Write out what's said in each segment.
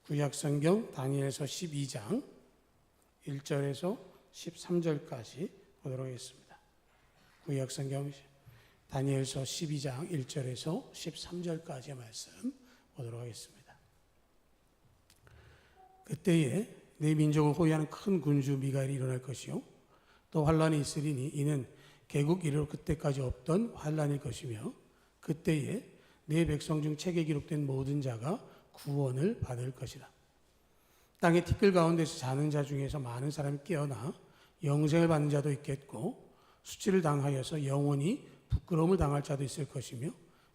구약성경 다니엘서 12장 1절에서 13절까지 보도록 하겠습니다. 구약성경 다니엘서 12장 1절에서 13절까지의 말씀 보도록 하겠습니다. 그때에 내 민족을 호위하는 큰 군주 미가엘이 일어날 것이요 또 환란이 있으리니 이는 개국 이래로 그때까지 없던 환란일 것이며 그때에 내 백성 중 책에 기록된 모든 자가 구원을 받을 것이다. 땅의 티끌 가운데서 자는 자 중에서 많은 사람이 깨어나 영생을 받는 자도 있겠고 수치를 당하여서 영원히 부끄러움을 당할 자도 있을 것이며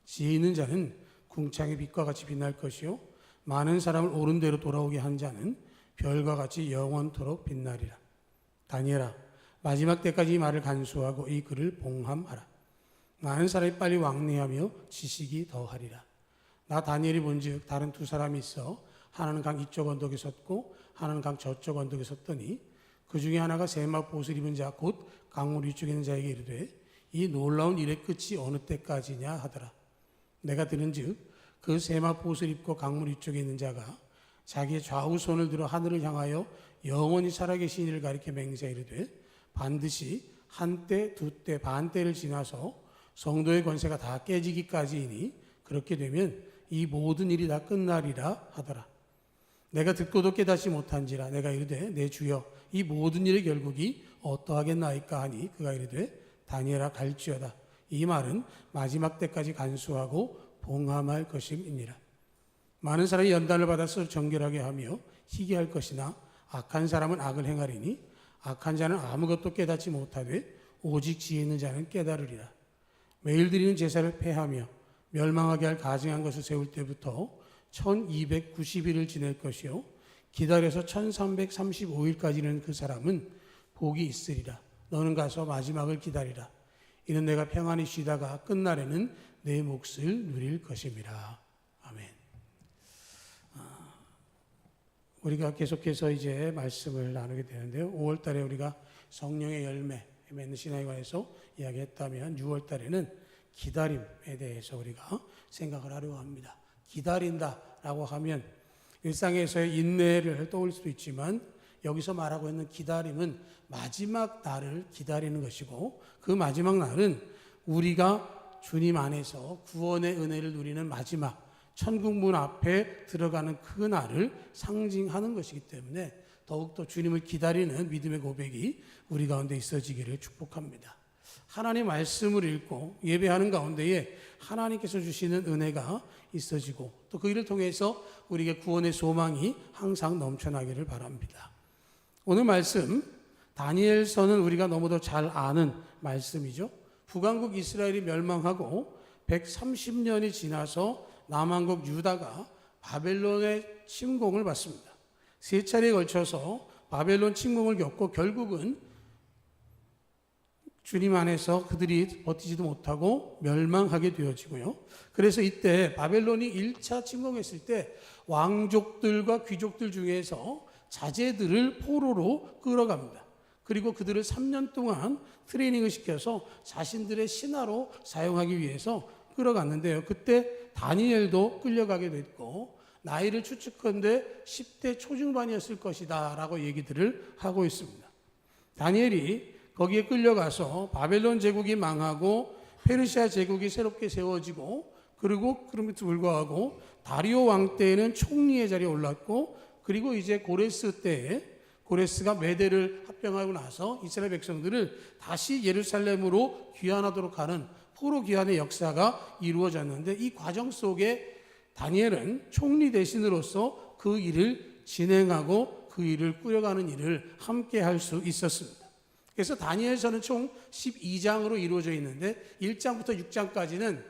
지혜 있는 자는 궁창의 빛과 같이 빛날 것이요 많은 사람을 옳은 대로 돌아오게 한 자는 별과 같이 영원토록 빛나리라. 다니엘아, 마지막 때까지 이 말을 간수하고 이 글을 봉함하라. 많은 사람이 빨리 왕래하며 지식이 더하리라. 나 다니엘이 본즉 다른 두 사람이 있어 하나는 강 이쪽 언덕에 섰고 하나는 강 저쪽 언덕에 섰더니 그 중에 하나가 세마포 옷을 입은 자 곧 강물 위쪽에 있는 자에게 이르되 이 놀라운 일의 끝이 어느 때까지냐 하더라. 내가 들은즉 그 세마포 옷을 입고 강물 위쪽에 있는 자가 자기의 좌우 손을 들어 하늘을 향하여 영원히 살아계신 이를 가리켜 맹세 이르되 반드시 한때 두때 반때를 지나서 성도의 권세가 다 깨지기까지이니 그렇게 되면 이 모든 일이 다 끝나리라 하더라. 내가 듣고도 깨닫지 못한지라. 내가 이르되 내 주여 이 모든 일의 결국이 어떠하겠나이까 하니 그가 이르되 다니엘아 갈지어다. 이 말은 마지막 때까지 간수하고 봉함할 것임이니라. 많은 사람이 연단을 받아서 정결하게 하며 희귀할 것이나 악한 사람은 악을 행하리니 악한 자는 아무것도 깨닫지 못하되 오직 지혜 있는 자는 깨달으리라. 매일 드리는 제사를 폐하며 멸망하게 할 가증한 것을 세울 때부터 1290일을 지낼 것이요 기다려서 1335일까지는 그 사람은 복이 있으리라. 너는 가서 마지막을 기다리라. 이는 내가 평안히 쉬다가 끝날에는 내 몫을 누릴 것임이라. 아멘. 우리가 계속해서 이제 말씀을 나누게 되는데요. 5월 달에 우리가 성령의 열매 맺는 신앙에 관해서 이야기했다면 6월 달에는 기다림에 대해서 우리가 생각을 하려고 합니다. 기다린다라고 하면 일상에서의 인내를 떠올릴 수도 있지만 여기서 말하고 있는 기다림은 마지막 날을 기다리는 것이고 그 마지막 날은 우리가 주님 안에서 구원의 은혜를 누리는 마지막 천국문 앞에 들어가는 그 날을 상징하는 것이기 때문에 더욱더 주님을 기다리는 믿음의 고백이 우리 가운데 있어지기를 축복합니다. 하나님의 말씀을 읽고 예배하는 가운데에 하나님께서 주시는 은혜가 있어지고 또 그 일을 통해서 우리에게 구원의 소망이 항상 넘쳐나기를 바랍니다. 오늘 말씀 다니엘서는 우리가 너무도 잘 아는 말씀이죠. 북왕국 이스라엘이 멸망하고 130년이 지나서 남왕국 유다가 바벨론의 침공을 받습니다. 세 차례에 걸쳐서 바벨론 침공을 겪고 결국은 주님 안에서 그들이 버티지도 못하고 멸망하게 되어지고요. 그래서 이때 바벨론이 1차 침공했을 때 왕족들과 귀족들 중에서 자제들을 포로로 끌어갑니다. 그리고 그들을 3년 동안 트레이닝을 시켜서 자신들의 신하로 사용하기 위해서 끌어갔는데요. 그때 다니엘도 끌려가게 됐고 나이를 추측컨대 10대 초중반이었을 것이다 라고 얘기들을 하고 있습니다. 다니엘이 거기에 끌려가서 바벨론 제국이 망하고 페르시아 제국이 새롭게 세워지고 그리고 그럼에도 불구하고 다리오 왕 때에는 총리의 자리에 올랐고 그리고 이제 고레스 때에 고레스가 메대를 합병하고 나서 이스라엘 백성들을 다시 예루살렘으로 귀환하도록 하는 포로 귀환의 역사가 이루어졌는데 이 과정 속에 다니엘은 총리 대신으로서 그 일을 진행하고 그 일을 꾸려가는 일을 함께 할 수 있었습니다. 그래서 다니엘서는 총 12장으로 이루어져 있는데 1장부터 6장까지는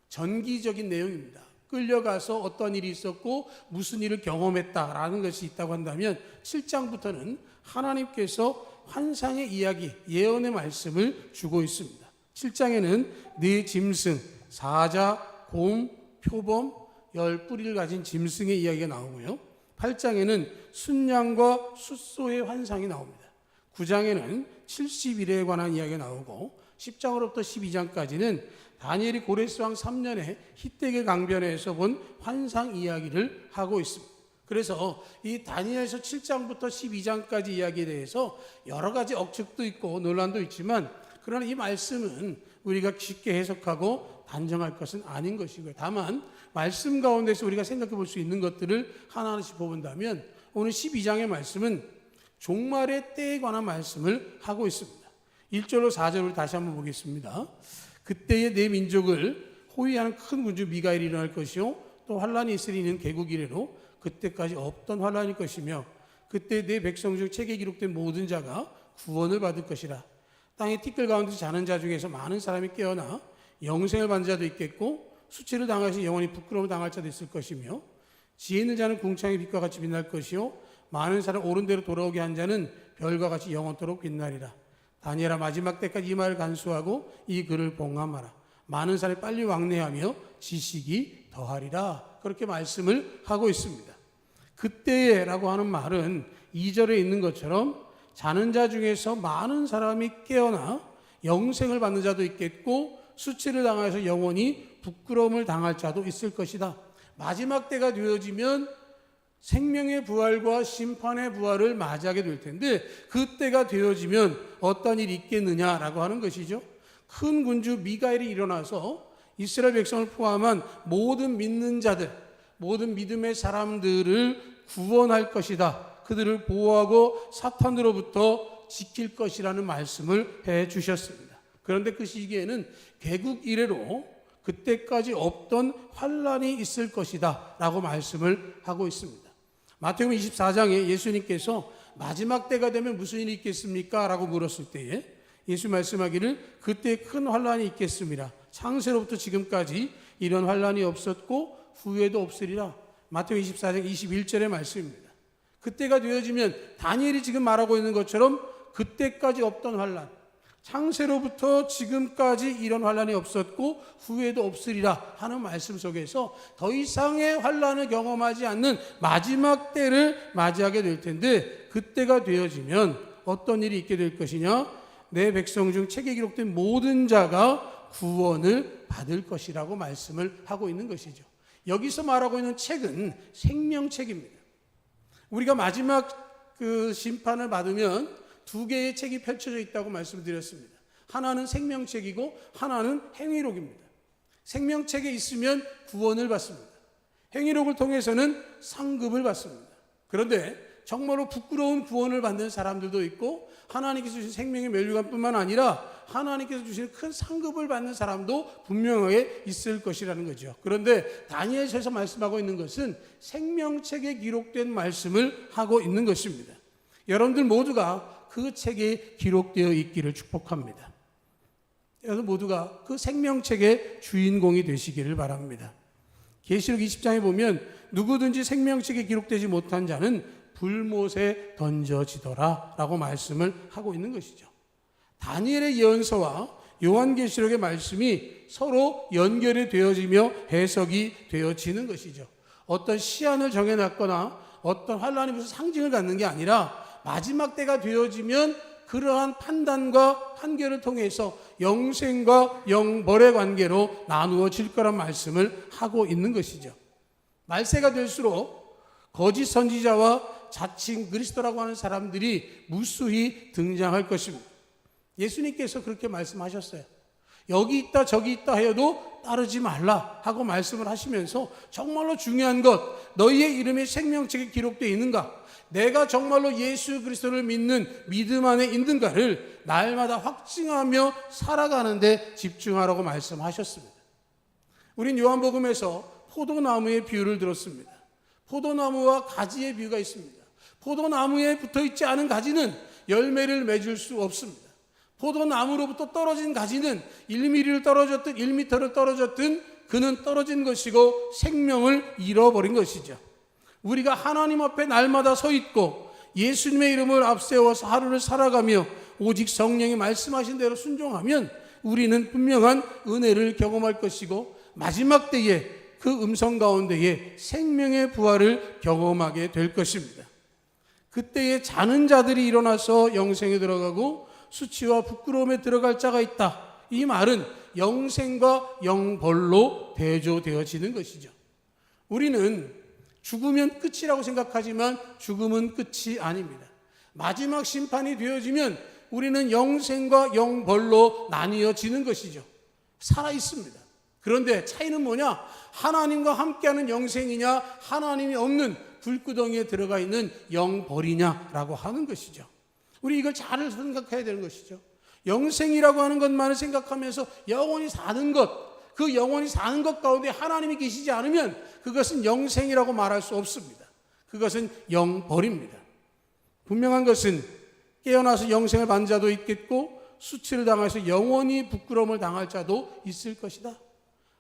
전기적인 내용입니다. 끌려가서 어떤 일이 있었고 무슨 일을 경험했다라는 것이 있다고 한다면 7장부터는 하나님께서 환상의 이야기, 예언의 말씀을 주고 있습니다. 7장에는 네 짐승, 사자, 곰, 표범, 10뿌리를 가진 짐승의 이야기가 나오고요. 8장에는 순양과 숫소의 환상이 나옵니다. 9장에는 70일에 관한 이야기가 나오고 10장으로부터 12장까지는 다니엘이 고레스 왕 3년에 히데길 강변에서 본 환상 이야기를 하고 있습니다. 그래서 이 다니엘서 7장부터 12장까지 이야기에 대해서 여러 가지 억측도 있고 논란도 있지만, 그러나 이 말씀은 우리가 쉽게 해석하고 단정할 것은 아닌 것이고요. 다만 말씀 가운데서 우리가 생각해 볼 수 있는 것들을 하나하나씩 뽑은다면, 오늘 12장의 말씀은 종말의 때에 관한 말씀을 하고 있습니다. 1절로 4절을 다시 한번 보겠습니다. 그때에 내 민족을 호위하는 큰 군주 미가엘이 일어날 것이요 또 환란이 있으리. 이는 개국 이래로 그때까지 없던 환란일 것이며, 그때 내 백성 중 책에 기록된 모든 자가 구원을 받을 것이라. 땅의 티끌 가운데서 자는 자 중에서 많은 사람이 깨어나 영생을 받는 자도 있겠고, 수치를 당하시 영원히 부끄러움을 당할 자도 있을 것이며, 지혜 있는 자는 궁창의 빛과 같이 빛날 것이요 많은 사람 옳은 대로 돌아오게 한 자는 별과 같이 영원토록 빛나리라. 다니엘아, 마지막 때까지 이 말을 간수하고 이 글을 봉함하라. 많은 사람이 빨리 왕래하며 지식이 더하리라. 그렇게 말씀을 하고 있습니다. 그때라고 하는 말은 2절에 있는 것처럼 자는 자 중에서 많은 사람이 깨어나 영생을 받는 자도 있겠고, 수치를 당해서 영원히 부끄러움을 당할 자도 있을 것이다. 마지막 때가 되어지면 생명의 부활과 심판의 부활을 맞이하게 될 텐데, 그때가 되어지면 어떤 일이 있겠느냐라고 하는 것이죠. 큰 군주 미가엘이 일어나서 이스라엘 백성을 포함한 모든 믿는 자들, 모든 믿음의 사람들을 구원할 것이다. 그들을 보호하고 사탄으로부터 지킬 것이라는 말씀을 해 주셨습니다. 그런데 그 시기에는 개국 이래로 그때까지 없던 환란이 있을 것이다 라고 말씀을 하고 있습니다. 마태복음 24장에 예수님께서 마지막 때가 되면 무슨 일이 있겠습니까? 라고 물었을 때에 예수 말씀하기를 그때 큰 환란이 있겠습니다. 창세로부터 지금까지 이런 환란이 없었고 후에도 없으리라. 마태복음 24장 21절의 말씀입니다. 그때가 되어지면 다니엘이 지금 말하고 있는 것처럼 그때까지 없던 환란, 창세로부터 지금까지 이런 환란이 없었고 후에도 없으리라 하는 말씀 속에서 더 이상의 환란을 경험하지 않는 마지막 때를 맞이하게 될 텐데, 그때가 되어지면 어떤 일이 있게 될 것이냐? 내 백성 중 책에 기록된 모든 자가 구원을 받을 것이라고 말씀을 하고 있는 것이죠. 여기서 말하고 있는 책은 생명책입니다. 우리가 마지막 그 심판을 받으면 두 개의 책이 펼쳐져 있다고 말씀드렸습니다. 하나는 생명책이고 하나는 행위록입니다. 생명책에 있으면 구원을 받습니다. 행위록을 통해서는 상급을 받습니다. 그런데 정말로 부끄러운 구원을 받는 사람들도 있고, 하나님께서 주신 생명의 멸류관뿐만 아니라 하나님께서 주신 큰 상급을 받는 사람도 분명하게 있을 것이라는 거죠. 그런데 다니엘서에서 말씀하고 있는 것은 생명책에 기록된 말씀을 하고 있는 것입니다. 여러분들 모두가 그 책에 기록되어 있기를 축복합니다. 여러분 모두가 그 생명책의 주인공이 되시기를 바랍니다. 계시록 20장에 보면 누구든지 생명책에 기록되지 못한 자는 불못에 던져지더라 라고 말씀을 하고 있는 것이죠. 다니엘의 예언서와 요한계시록의 말씀이 서로 연결이 되어지며 해석이 되어지는 것이죠. 어떤 시한을 정해놨거나 어떤 환란이 무슨 상징을 갖는 게 아니라 마지막 때가 되어지면 그러한 판단과 판결을 통해서 영생과 영벌의 관계로 나누어질 거란 말씀을 하고 있는 것이죠. 말세가 될수록 거짓 선지자와 자칭 그리스도라고 하는 사람들이 무수히 등장할 것입니다. 예수님께서 그렇게 말씀하셨어요. 여기 있다 저기 있다 하여도 따르지 말라 하고 말씀을 하시면서 정말로 중요한 것, 너희의 이름이 생명책에 기록되어 있는가, 내가 정말로 예수 그리스도를 믿는 믿음 안에 있는가를 날마다 확증하며 살아가는 데 집중하라고 말씀하셨습니다. 우린 요한복음에서 포도나무의 비유를 들었습니다. 포도나무와 가지의 비유가 있습니다. 포도나무에 붙어있지 않은 가지는 열매를 맺을 수 없습니다. 포도나무로부터 떨어진 가지는 1mm를 떨어졌든 1m를 떨어졌든 그는 떨어진 것이고 생명을 잃어버린 것이죠. 우리가 하나님 앞에 날마다 서 있고 예수님의 이름을 앞세워서 하루를 살아가며 오직 성령이 말씀하신 대로 순종하면 우리는 분명한 은혜를 경험할 것이고, 마지막 때에 그 음성 가운데에 생명의 부활을 경험하게 될 것입니다. 그때에 자는 자들이 일어나서 영생에 들어가고 수치와 부끄러움에 들어갈 자가 있다. 이 말은 영생과 영벌로 대조되어지는 것이죠. 우리는 죽으면 끝이라고 생각하지만 죽음은 끝이 아닙니다. 마지막 심판이 되어지면 우리는 영생과 영벌로 나뉘어지는 것이죠. 살아 있습니다. 그런데 차이는 뭐냐? 하나님과 함께하는 영생이냐, 하나님이 없는 불구덩이에 들어가 있는 영벌이냐라고 하는 것이죠. 우리 이걸 잘 생각해야 되는 것이죠. 영생이라고 하는 것만을 생각하면서 영원히 사는 것, 그 영원히 사는 것 가운데 하나님이 계시지 않으면 그것은 영생이라고 말할 수 없습니다. 그것은 영벌입니다. 분명한 것은 깨어나서 영생을 받는 자도 있겠고 수치를 당해서 영원히 부끄러움을 당할 자도 있을 것이다.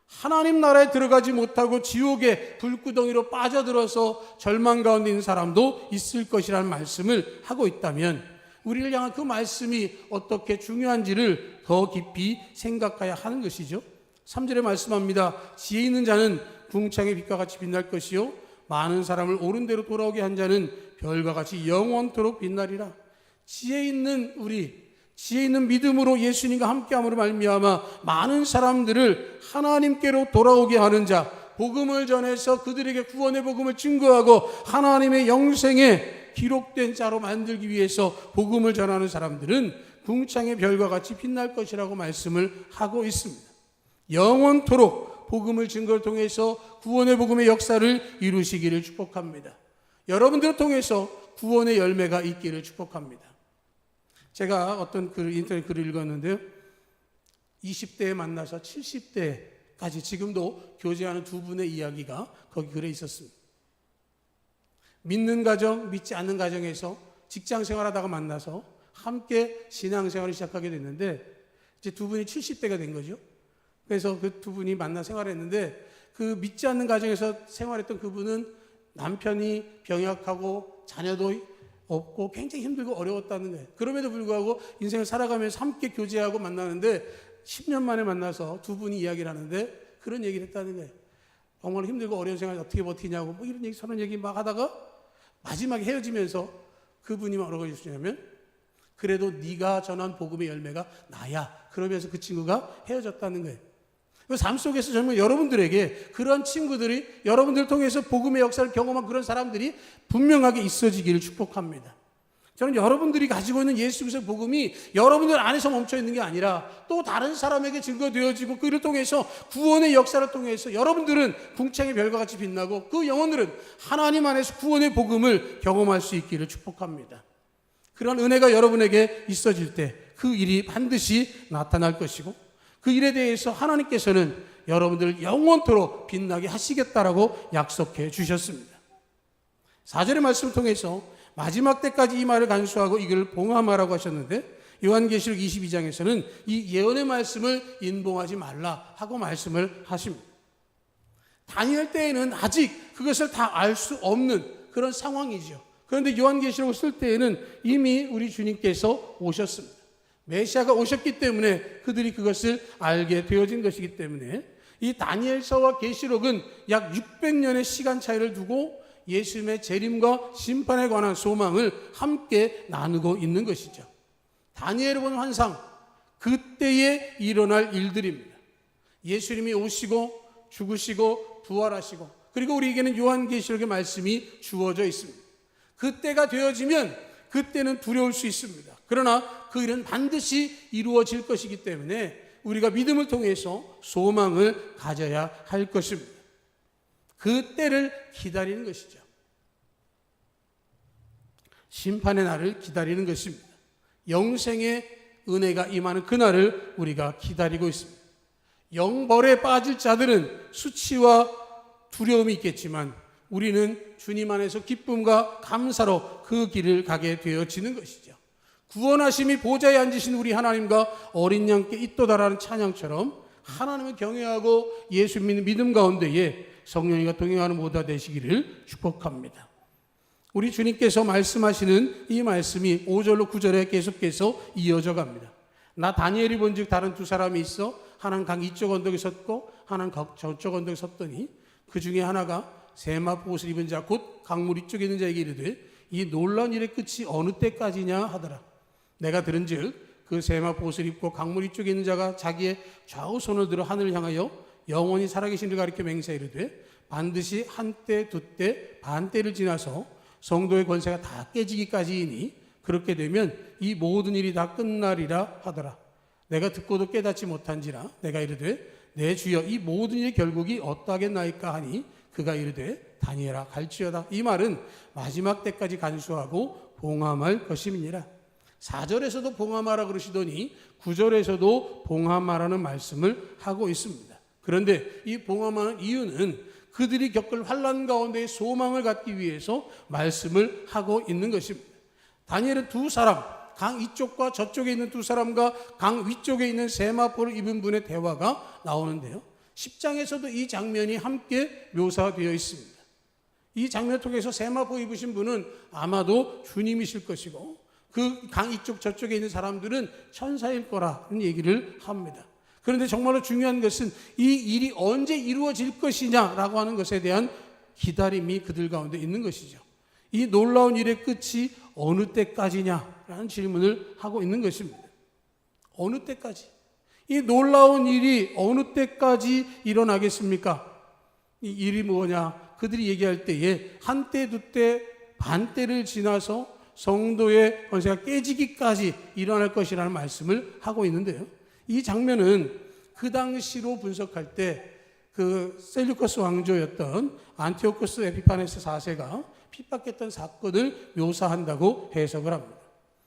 하나님 나라에 들어가지 못하고 지옥의 불구덩이로 빠져들어서 절망 가운데 있는 사람도 있을 것이라는 말씀을 하고 있다면 우리를 향한 그 말씀이 어떻게 중요한지를 더 깊이 생각해야 하는 것이죠. 3절에 말씀합니다. 지혜 있는 자는 궁창의 빛과 같이 빛날 것이요 많은 사람을 옳은 대로 돌아오게 한 자는 별과 같이 영원토록 빛나리라. 지혜 있는 우리, 지혜 있는 믿음으로 예수님과 함께함으로 말미암아 많은 사람들을 하나님께로 돌아오게 하는 자, 복음을 전해서 그들에게 구원의 복음을 증거하고 하나님의 영생에 기록된 자로 만들기 위해서 복음을 전하는 사람들은 궁창의 별과 같이 빛날 것이라고 말씀을 하고 있습니다. 영원토록 복음을 증거를 통해서 구원의 복음의 역사를 이루시기를 축복합니다. 여러분들을 통해서 구원의 열매가 있기를 축복합니다. 제가 어떤 인터넷 글을 읽었는데요. 20대에 만나서 70대까지 지금도 교제하는 두 분의 이야기가 거기 글에 있었습니다. 믿는 가정, 믿지 않는 가정에서 직장 생활하다가 만나서 함께 신앙생활을 시작하게 됐는데 이제 두 분이 70대가 된 거죠. 그래서 그 두 분이 만나 생활했는데 그 믿지 않는 가정에서 생활했던 그분은 남편이 병약하고 자녀도 없고 굉장히 힘들고 어려웠다는 거예요. 그럼에도 불구하고 인생을 살아가면서 함께 교제하고 만나는데 10년 만에 만나서 두 분이 이야기를 하는데 그런 얘기를 했다는 거예요. 정말 힘들고 어려운 생활 어떻게 버티냐고 뭐 이런 얘기 저런 얘기 막 하다가 마지막에 헤어지면서 그분이 뭐라고 해주시냐면 그래도 네가 전한 복음의 열매가 나야. 그러면서 그 친구가 헤어졌다는 거예요. 삶 속에서 정말 여러분들에게 그런 친구들이 여러분들을 통해서 복음의 역사를 경험한 그런 사람들이 분명하게 있어지기를 축복합니다. 저는 여러분들이 가지고 있는 예수 그리스도의 복음이 여러분들 안에서 멈춰 있는 게 아니라 또 다른 사람에게 증거되어지고 그를 통해서 구원의 역사를 통해서 여러분들은 궁창의 별과 같이 빛나고 그 영혼들은 하나님 안에서 구원의 복음을 경험할 수 있기를 축복합니다. 그런 은혜가 여러분에게 있어질 때 그 일이 반드시 나타날 것이고 그 일에 대해서 하나님께서는 여러분들을 영원토록 빛나게 하시겠다라고 약속해 주셨습니다. 4절의 말씀을 통해서 마지막 때까지 이 말을 간수하고 이걸 봉함하라고 하셨는데 요한계시록 22장에서는 이 예언의 말씀을 인봉하지 말라 하고 말씀을 하십니다. 다니엘 때에는 아직 그것을 다 알 수 없는 그런 상황이죠. 그런데 요한계시록을 쓸 때에는 이미 우리 주님께서 오셨습니다. 메시아가 오셨기 때문에 그들이 그것을 알게 되어진 것이기 때문에 이 다니엘서와 계시록은 약 600년의 시간 차이를 두고 예수님의 재림과 심판에 관한 소망을 함께 나누고 있는 것이죠. 다니엘이 본 환상, 그때에 일어날 일들입니다. 예수님이 오시고 죽으시고 부활하시고 그리고 우리에게는 요한계시록의 말씀이 주어져 있습니다. 그때가 되어지면 그때는 두려울 수 있습니다. 그러나 그 일은 반드시 이루어질 것이기 때문에 우리가 믿음을 통해서 소망을 가져야 할 것입니다. 그 때를 기다리는 것이죠. 심판의 날을 기다리는 것입니다. 영생의 은혜가 임하는 그날을 우리가 기다리고 있습니다. 영벌에 빠질 자들은 수치와 두려움이 있겠지만 우리는 주님 안에서 기쁨과 감사로 그 길을 가게 되어지는 것이죠. 구원하심이 보좌에 앉으신 우리 하나님과 어린 양께 있도다라는 찬양처럼 하나님을 경외하고 예수 믿는 믿음 가운데에 성령님과 동행하는 모두가 되시기를 축복합니다. 우리 주님께서 말씀하시는 이 말씀이 5절로 9절에 계속해서 이어져 갑니다. 나 다니엘이 본즉 다른 두 사람이 있어 하나는 강 이쪽 언덕에 섰고 하나는 저쪽 언덕에 섰더니 그 중에 하나가 세마포 옷을 입은 자 곧 강물 이쪽에 있는 자에게 이르되 이 놀라운 일의 끝이 어느 때까지냐 하더라. 내가 들은즉 그 세마포 옷을 입고 강물 이쪽에 있는 자가 자기의 좌우 손을 들어 하늘을 향하여 영원히 살아계신 이를 가리켜 맹세하되 반드시 한때, 두때, 반때를 지나서 성도의 권세가 다 깨지기까지이니 그렇게 되면 이 모든 일이 다 끝나리라 하더라. 내가 듣고도 깨닫지 못한지라 내가 이르되 내 주여 이 모든 일의 결국이 어떠하겠나이까 하니 그가 이르되 다니엘아 갈지어다. 이 말은 마지막 때까지 간수하고 봉함할 것임이니라. 4절에서도 봉함하라 그러시더니 9절에서도 봉함하라는 말씀을 하고 있습니다. 그런데 이 봉함하는 이유는 그들이 겪을 환난 가운데의 소망을 갖기 위해서 말씀을 하고 있는 것입니다. 다니엘은 두 사람, 강 이쪽과 저쪽에 있는 두 사람과 강 위쪽에 있는 세마포를 입은 분의 대화가 나오는데요. 10장에서도 이 장면이 함께 묘사되어 있습니다. 이 장면을 통해서 세마포 입으신 분은 아마도 주님이실 것이고 그 강 이쪽 저쪽에 있는 사람들은 천사일 거라는 얘기를 합니다. 그런데 정말로 중요한 것은 이 일이 언제 이루어질 것이냐라고 하는 것에 대한 기다림이 그들 가운데 있는 것이죠. 이 놀라운 일의 끝이 어느 때까지냐라는 질문을 하고 있는 것입니다. 어느 때까지? 이 놀라운 일이 어느 때까지 일어나겠습니까? 이 일이 뭐냐? 그들이 얘기할 때에 한때, 두때, 반때를 지나서 성도의 권세가 깨지기까지 일어날 것이라는 말씀을 하고 있는데요. 이 장면은 그 당시로 분석할 때 그 셀루커스 왕조였던 안티오코스 에피파네스 4세가 핍박했던 사건을 묘사한다고 해석을 합니다.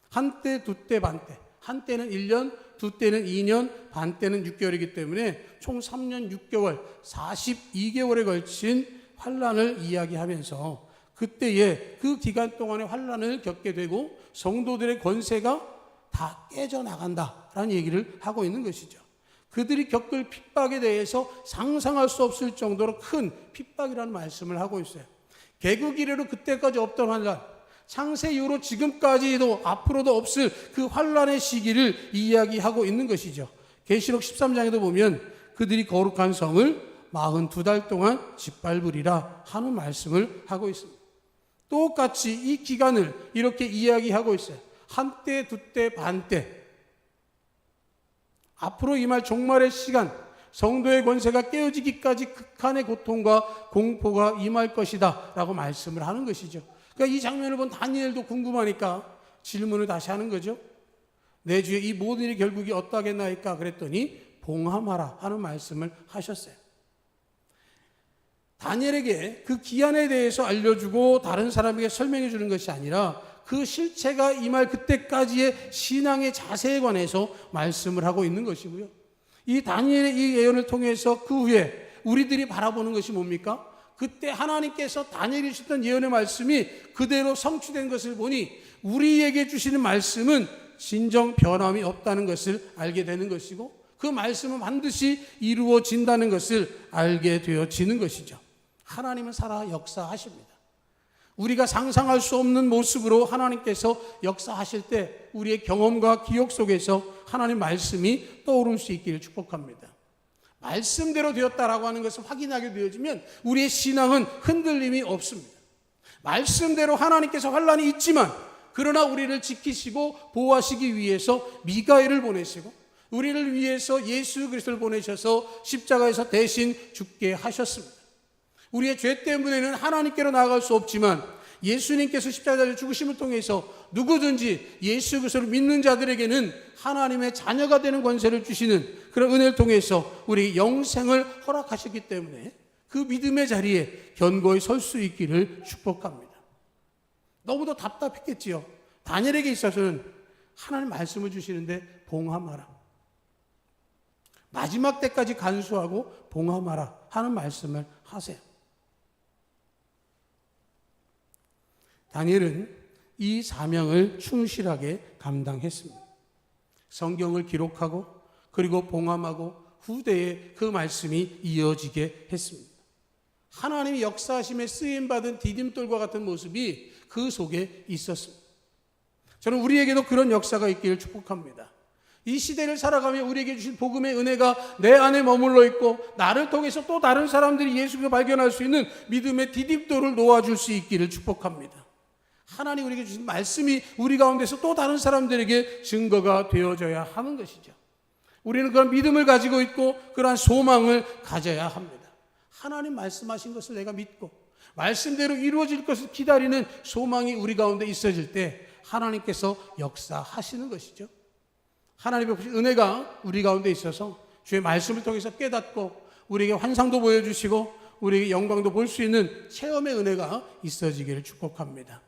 한때, 두때, 반때. 한때는 1년, 두때는 2년, 반때는 6개월이기 때문에 총 3년 6개월, 42개월에 걸친 환난을 이야기하면서 그때에 그 기간 동안의 환난을 겪게 되고 성도들의 권세가 다 깨져나간다라는 얘기를 하고 있는 것이죠. 그들이 겪을 핍박에 대해서 상상할 수 없을 정도로 큰 핍박이라는 말씀을 하고 있어요. 개국 이래로 그때까지 없던 환난, 창세 이후로 지금까지도 앞으로도 없을 그 환난의 시기를 이야기하고 있는 것이죠. 계시록 13장에도 보면 그들이 거룩한 성을 42달 동안 짓밟으리라 하는 말씀을 하고 있습니다. 똑같이 이 기간을 이렇게 이야기하고 있어요. 한때, 두때, 반때. 앞으로 임할 종말의 시간, 성도의 권세가 깨어지기까지 극한의 고통과 공포가 임할 것이다 라고 말씀을 하는 것이죠. 그러니까 이 장면을 본 다니엘도 궁금하니까 질문을 다시 하는 거죠. 내 주에 이 모든 일의 결국이 어떠하겠나이까 그랬더니 봉함하라 하는 말씀을 하셨어요. 다니엘에게 그 기한에 대해서 알려주고 다른 사람에게 설명해 주는 것이 아니라 그 실체가 임할 그때까지의 신앙의 자세에 관해서 말씀을 하고 있는 것이고요. 이 다니엘의 이 예언을 통해서 그 후에 우리들이 바라보는 것이 뭡니까? 그때 하나님께서 다니엘이 주셨던 예언의 말씀이 그대로 성취된 것을 보니 우리에게 주시는 말씀은 진정 변함이 없다는 것을 알게 되는 것이고 그 말씀은 반드시 이루어진다는 것을 알게 되어지는 것이죠. 하나님은 살아 역사하십니다. 우리가 상상할 수 없는 모습으로 하나님께서 역사하실 때 우리의 경험과 기억 속에서 하나님 말씀이 떠오를 수 있기를 축복합니다. 말씀대로 되었다라고 하는 것을 확인하게 되어지면 우리의 신앙은 흔들림이 없습니다. 말씀대로 하나님께서 환난이 있지만 그러나 우리를 지키시고 보호하시기 위해서 미가엘을 보내시고 우리를 위해서 예수 그리스도를 보내셔서 십자가에서 대신 죽게 하셨습니다. 우리의 죄 때문에는 하나님께로 나아갈 수 없지만 예수님께서 십자가에서 죽으심을 통해서 누구든지 예수 그리스도를 믿는 자들에게는 하나님의 자녀가 되는 권세를 주시는 그런 은혜를 통해서 우리 영생을 허락하셨기 때문에 그 믿음의 자리에 견고히 설 수 있기를 축복합니다. 너무도 답답했겠지요. 다니엘에게 있어서는 하나님 말씀을 주시는데 봉함하라. 마지막 때까지 간수하고 봉함하라 하는 말씀을 하세요. 다니엘은 이 사명을 충실하게 감당했습니다. 성경을 기록하고 그리고 봉함하고 후대에 그 말씀이 이어지게 했습니다. 하나님이 역사하심에 쓰임받은 디딤돌과 같은 모습이 그 속에 있었습니다. 저는 우리에게도 그런 역사가 있기를 축복합니다. 이 시대를 살아가며 우리에게 주신 복음의 은혜가 내 안에 머물러 있고 나를 통해서 또 다른 사람들이 예수를 발견할 수 있는 믿음의 디딤돌을 놓아줄 수 있기를 축복합니다. 하나님 우리에게 주신 말씀이 우리 가운데서 또 다른 사람들에게 증거가 되어져야 하는 것이죠. 우리는 그런 믿음을 가지고 있고 그러한 소망을 가져야 합니다. 하나님 말씀하신 것을 내가 믿고 말씀대로 이루어질 것을 기다리는 소망이 우리 가운데 있어질 때 하나님께서 역사하시는 것이죠. 하나님의 은혜가 우리 가운데 있어서 주의 말씀을 통해서 깨닫고 우리에게 환상도 보여주시고 우리에게 영광도 볼 수 있는 체험의 은혜가 있어지기를 축복합니다.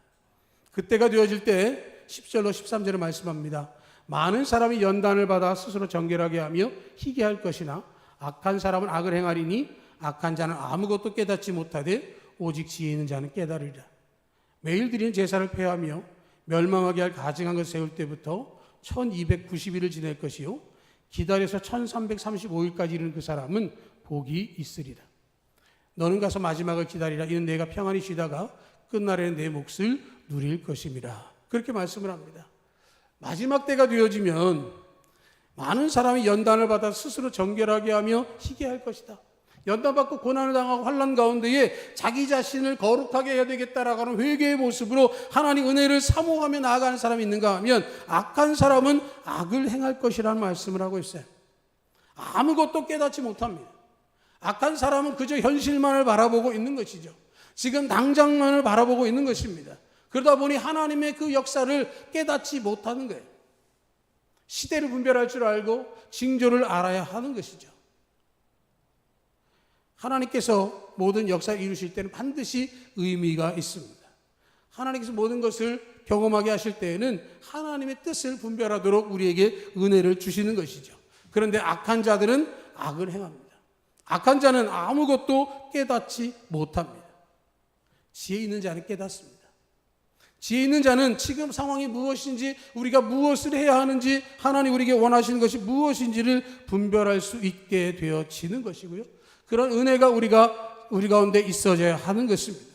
그때가 되어질 때 10절로 13절에 말씀합니다. 많은 사람이 연단을 받아 스스로 정결하게 하며 희귀할 것이나 악한 사람은 악을 행하리니 악한 자는 아무것도 깨닫지 못하되 오직 지혜 있는 자는 깨달으리라. 매일 드리는 제사를 폐하며 멸망하게 할 가증한 것을 세울 때부터 1290일을 지낼 것이요 기다려서 1335일까지 이르는 그 사람은 복이 있으리라. 너는 가서 마지막을 기다리라. 이는 내가 평안히 쉬다가 끝날에는 내 몫을 누릴 것임이라. 그렇게 말씀을 합니다. 마지막 때가 되어지면 많은 사람이 연단을 받아 스스로 정결하게 하며 희귀할 것이다. 연단받고 고난을 당하고 환난 가운데에 자기 자신을 거룩하게 해야 되겠다라고 하는 회개의 모습으로 하나님 은혜를 사모하며 나아가는 사람이 있는가 하면 악한 사람은 악을 행할 것이라는 말씀을 하고 있어요. 아무것도 깨닫지 못합니다. 악한 사람은 그저 현실만을 바라보고 있는 것이죠. 지금 당장만을 바라보고 있는 것입니다. 그러다 보니 하나님의 그 역사를 깨닫지 못하는 거예요. 시대를 분별할 줄 알고 징조를 알아야 하는 것이죠. 하나님께서 모든 역사를 이루실 때는 반드시 의미가 있습니다. 하나님께서 모든 것을 경험하게 하실 때에는 하나님의 뜻을 분별하도록 우리에게 은혜를 주시는 것이죠. 그런데 악한 자들은 악을 행합니다. 악한 자는 아무것도 깨닫지 못합니다. 지혜 있는 자는 깨닫습니다. 지혜 있는 자는 지금 상황이 무엇인지, 우리가 무엇을 해야 하는지, 하나님 우리에게 원하시는 것이 무엇인지를 분별할 수 있게 되어지는 것이고요. 그런 은혜가 우리 가운데 있어져야 하는 것입니다.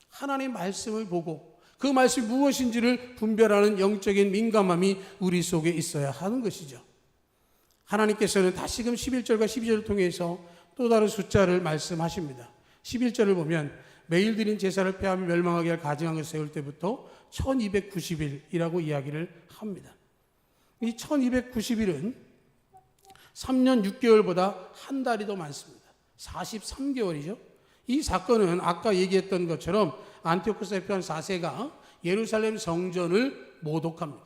하나님 말씀을 보고 그 말씀이 무엇인지를 분별하는 영적인 민감함이 우리 속에 있어야 하는 것이죠. 하나님께서는 다시금 11절과 12절을 통해서 또 다른 숫자를 말씀하십니다. 11절을 보면 매일 드린 제사를 폐하며 멸망하게 할 가증한 것을 세울 때부터 1290일이라고 이야기를 합니다. 이 1290일은 3년 6개월보다 한 달이 더 많습니다. 43개월이죠. 이 사건은 아까 얘기했던 것처럼 안티오코스 에피판 4세가 예루살렘 성전을 모독합니다.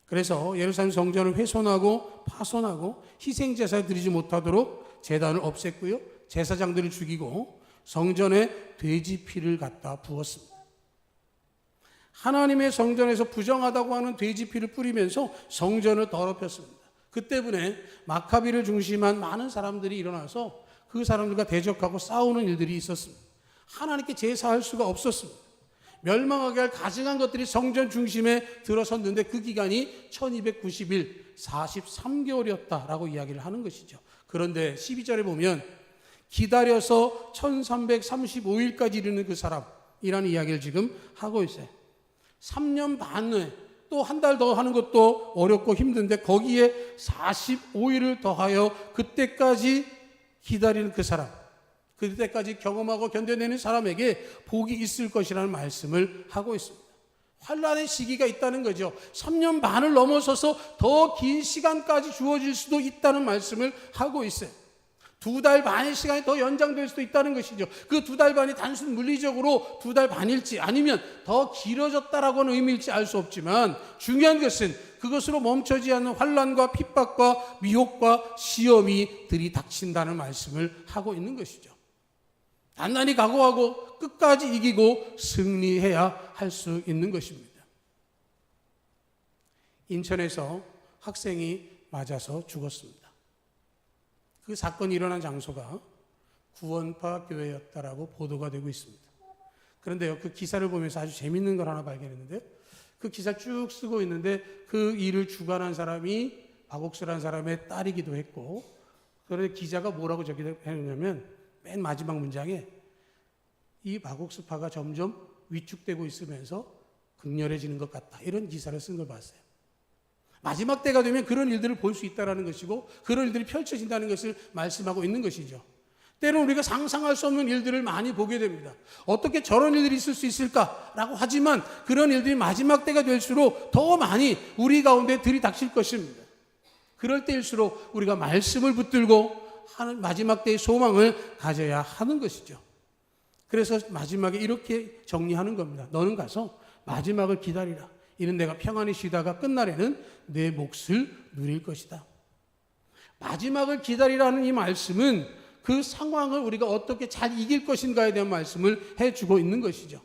그래서 예루살렘 성전을 훼손하고 파손하고 희생제사를 드리지 못하도록 제단을 없앴고요. 제사장들을 죽이고 성전에 돼지 피를 갖다 부었습니다. 하나님의 성전에서 부정하다고 하는 돼지 피를 뿌리면서 성전을 더럽혔습니다. 그 때문에 마카비를 중심한 많은 사람들이 일어나서 그 사람들과 대적하고 싸우는 일들이 있었습니다. 하나님께 제사할 수가 없었습니다. 멸망하게 할 가증한 것들이 성전 중심에 들어섰는데 그 기간이 1290일 43개월이었다라고 이야기를 하는 것이죠. 그런데 12절에 보면 기다려서 1335일까지 이르는 그 사람이라는 이야기를 지금 하고 있어요. 3년 반 후에 또 한 달 더 하는 것도 어렵고 힘든데 거기에 45일을 더하여 그때까지 기다리는 그 사람, 그때까지 경험하고 견뎌내는 사람에게 복이 있을 것이라는 말씀을 하고 있습니다. 환난의 시기가 있다는 거죠. 3년 반을 넘어서서 더 긴 시간까지 주어질 수도 있다는 말씀을 하고 있어요. 2달 반의 시간이 더 연장될 수도 있다는 것이죠. 그 2달 반이 단순 물리적으로 2달 반일지 아니면 더 길어졌다라고는 의미일지 알 수 없지만 중요한 것은 그것으로 멈춰지 않는 환난과 핍박과 미혹과 시험이 들이닥친다는 말씀을 하고 있는 것이죠. 단단히 각오하고 끝까지 이기고 승리해야 할 수 있는 것입니다. 인천에서 학생이 맞아서 죽었습니다. 그 사건이 일어난 장소가 구원파 교회였다라고 보도가 되고 있습니다. 그런데요, 그 기사를 보면서 아주 재밌는 걸 하나 발견했는데요. 그 기사 쭉 쓰고 있는데 그 일을 주관한 사람이 박옥수라는 사람의 딸이기도 했고, 그런데 기자가 뭐라고 적혀있냐면 맨 마지막 문장에 이 박옥수파가 점점 위축되고 있으면서 극렬해지는 것 같다, 이런 기사를 쓴 걸 봤어요. 마지막 때가 되면 그런 일들을 볼 수 있다는 것이고 그런 일들이 펼쳐진다는 것을 말씀하고 있는 것이죠. 때로는 우리가 상상할 수 없는 일들을 많이 보게 됩니다. 어떻게 저런 일들이 있을 수 있을까라고 하지만 그런 일들이 마지막 때가 될수록 더 많이 우리 가운데 들이닥칠 것입니다. 그럴 때일수록 우리가 말씀을 붙들고 하는 마지막 때의 소망을 가져야 하는 것이죠. 그래서 마지막에 이렇게 정리하는 겁니다. 너는 가서 마지막을 기다리라. 이는 내가 평안히 쉬다가 끝날에는 내 몫을 누릴 것이다. 마지막을 기다리라는 이 말씀은 그 상황을 우리가 어떻게 잘 이길 것인가에 대한 말씀을 해주고 있는 것이죠.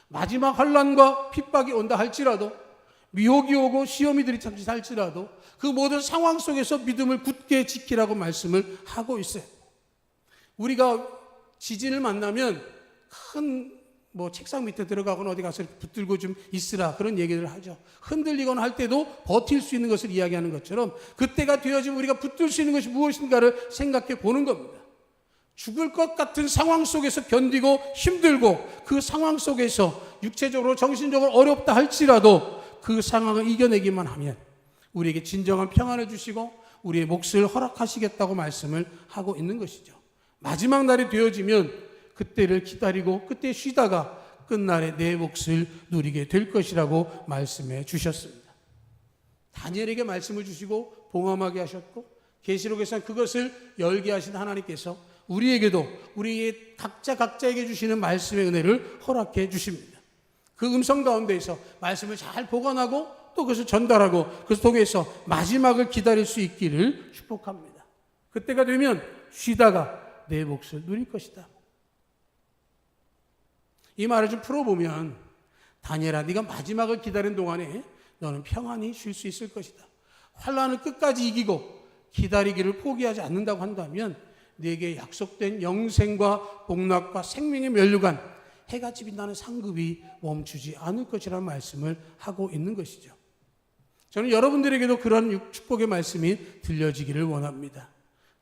마지막 환난과 핍박이 온다 할지라도, 미혹이 오고 시험이 들이닥치다 할지라도 그 모든 상황 속에서 믿음을 굳게 지키라고 말씀을 하고 있어요. 우리가 지진을 만나면 큰 책상 밑에 들어가거나 어디 가서 붙들고 좀 있으라 그런 얘기를 하죠. 흔들리거나 할 때도 버틸 수 있는 것을 이야기하는 것처럼 그때가 되어지면 우리가 붙들 수 있는 것이 무엇인가를 생각해 보는 겁니다. 죽을 것 같은 상황 속에서 견디고 힘들고 그 상황 속에서 육체적으로 정신적으로 어렵다 할지라도 그 상황을 이겨내기만 하면 우리에게 진정한 평안을 주시고 우리의 몫을 허락하시겠다고 말씀을 하고 있는 것이죠. 마지막 날이 되어지면 그때를 기다리고 그때 쉬다가 끝날에 내 몫을 누리게 될 것이라고 말씀해 주셨습니다. 다니엘에게 말씀을 주시고 봉함하게 하셨고 계시록에서는 그것을 열게 하신 하나님께서 우리에게도 우리의 각자에게 주시는 말씀의 은혜를 허락해 주십니다. 그 음성 가운데에서 말씀을 잘 보관하고 또 그것을 전달하고 그것을 통해서 마지막을 기다릴 수 있기를 축복합니다. 그때가 되면 쉬다가 내 몫을 누릴 것이다. 이 말을 좀 풀어보면 다니엘아, 네가 마지막을 기다리는 동안에 너는 평안히 쉴 수 있을 것이다. 환난을 끝까지 이기고 기다리기를 포기하지 않는다고 한다면 네게 약속된 영생과 복락과 생명의 면류관, 해가 집인다는 상급이 멈추지 않을 것이라는 말씀을 하고 있는 것이죠. 저는 여러분들에게도 그런 축복의 말씀이 들려지기를 원합니다.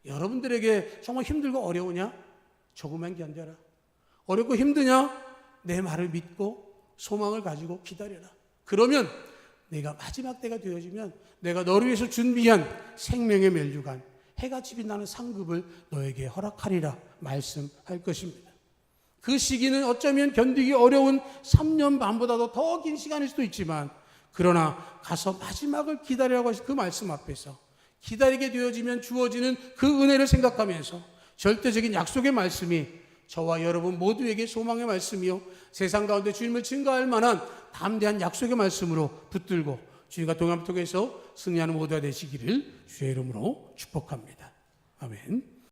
여러분들에게 정말 힘들고 어려우냐? 조금만 견뎌라. 어렵고 힘드냐? 내 말을 믿고 소망을 가지고 기다려라. 그러면 내가 마지막 때가 되어지면 내가 너를 위해서 준비한 생명의 면류관, 해가 집인다는 상급을 너에게 허락하리라 말씀할 것입니다. 그 시기는 어쩌면 견디기 어려운 3년 반보다도 더 긴 시간일 수도 있지만 그러나 가서 마지막을 기다리라고 하신 그 말씀 앞에서 기다리게 되어지면 주어지는 그 은혜를 생각하면서 절대적인 약속의 말씀이 저와 여러분 모두에게 소망의 말씀이요 세상 가운데 주님을 증거할 만한 담대한 약속의 말씀으로 붙들고 주님과 동행을 통해서 승리하는 모두가 되시기를 주의 이름으로 축복합니다. 아멘.